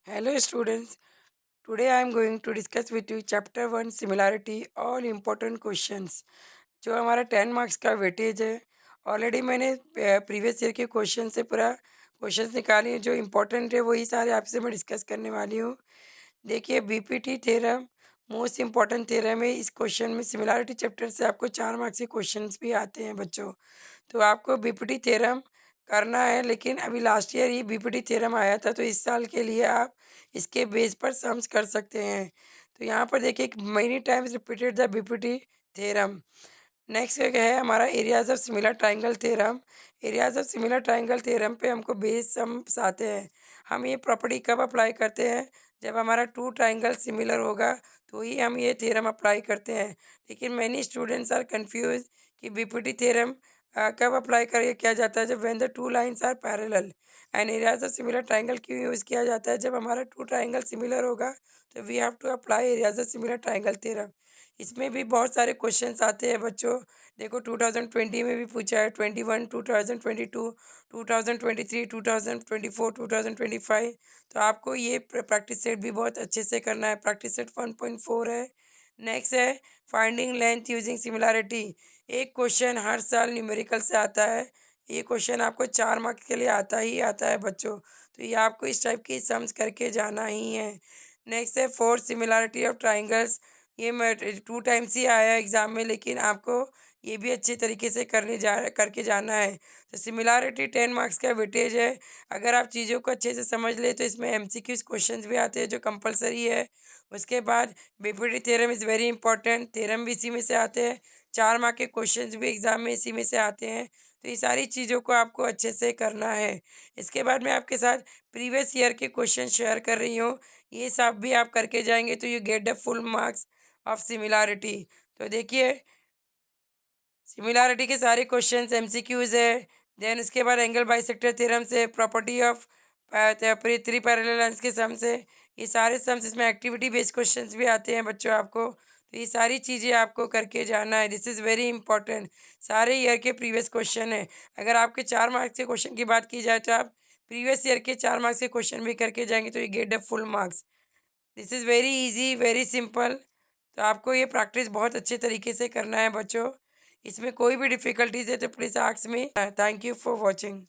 Hello students, today I am going to discuss with you chapter 1 similarity all important questions जो हमारा 10 marks का weightage है। Already मैंने previous year के question से पूरा क्वेश्चंस निकाले हैं, जो इम्पोर्टेंट है वही सारे आपसे मैं डिस्कस करने वाली हूँ। देखिए BPT theorem most important theorem है। इस क्वेश्चन में सिमिलैरिटी चैप्टर से आपको 4 मार्क्स के क्वेश्चंस भी आते हैं बच्चों। तो आपको बीपीटी थ्योरम करना है, लेकिन अभी लास्ट ईयर ही बीपीटी थ्योरम आया था, तो इस साल के लिए आप इसके बेस पर सम्स कर सकते हैं। तो यहाँ पर देखिए many times repeated the BPT theorem. Next क्या है हमारा areas of similar triangle theorem. Areas of similar triangle theorem पे हमको बेस सम्स आते हैं। हम ये प्रॉपर्टी कब अप्लाई करते हैं? जब हमारा टू ट्राइंगल सिमिलर होगा तो ही हम ये थ्योरम अप्लाई करते हैं। लेकिन मैनी स्टूडेंट्स आर कंफ्यूज कि बीपीटी थ्योरम कब अप्लाई कर किया जाता है? जब when the two lines are parallel. And areas of similar triangle क्यों यूज़ किया जाता है? जब हमारा टू ट्राइंगल सिमिलर होगा तो we have to apply areas of similar triangle theorem. इसमें भी बहुत सारे क्वेश्चंस आते हैं बच्चों। देखो 2020 में भी पूछा है, 21, 2022, 2023, 2024, 2025। तो आपको ये प्रैक्टिस सेट भी बहुत अच्छे से करना है। प्रैक्टिस सेट 1.4 है। नेक्स्ट है फाइंडिंग लेंथ यूजिंग सिमिलैरिटी। एक क्वेश्चन हर साल न्यूमेरिकल से आता है। ये क्वेश्चन आपको 4 मार्क्स के लिए आता है बच्चों। तो ये आपको इस टाइप की सम्स करके जाना ही है। नेक्स्ट है फोर सिमिलैरिटी ऑफ ट्राइंगल्स। ये मैं 2 टाइम्स ही आया है एग्ज़ाम में, लेकिन आपको ये भी अच्छे तरीके से करके जाना है। तो सिमिलैरिटी 10 मार्क्स का वेटेज है। अगर आप चीज़ों को अच्छे से समझ ले तो इसमें एमसीक्यूज क्वेश्चंस भी आते हैं जो कंपलसरी है। उसके बाद BPT theorem is very important, theorem भी इसी में से आते हैं। 4 मार्क के क्वेश्चंस भी एग्ज़ाम में इसी में से आते हैं। तो ये सारी चीज़ों को आपको अच्छे से करना है। इसके बाद मैं आपके साथ प्रीवियस ईयर के क्वेश्चन शेयर कर रही हूँ। ये सब भी आप करके जाएंगे तो you get the full marks of similarity. तो देखिए सिमिलैरिटी के सारे क्वेश्चंस एमसीक्यूज है। देन उसके बाद एंगल बाइसेक्टर थ्योरम से, property of three parallel lines के सम से, ये सारे सम्स इसमें एक्टिविटी बेस्ड क्वेश्चंस भी आते हैं बच्चों आपको। तो ये सारी चीज़ें आपको करके जाना है। This is very important. सारे ईयर के प्रीवियस क्वेश्चन है। अगर आपके 4 मार्क्स के क्वेश्चन की बात की जाए तो आप प्रीवियस ईयर के 4 मार्क्स के क्वेश्चन भी करके जाएंगे तो ये get the full marks. This is very easy, very simple. तो आपको ये प्रैक्टिस बहुत अच्छे तरीके से करना है बच्चों। इसमें कोई भी डिफ़िकल्टीज़ है तो please ask me. Thank you for watching.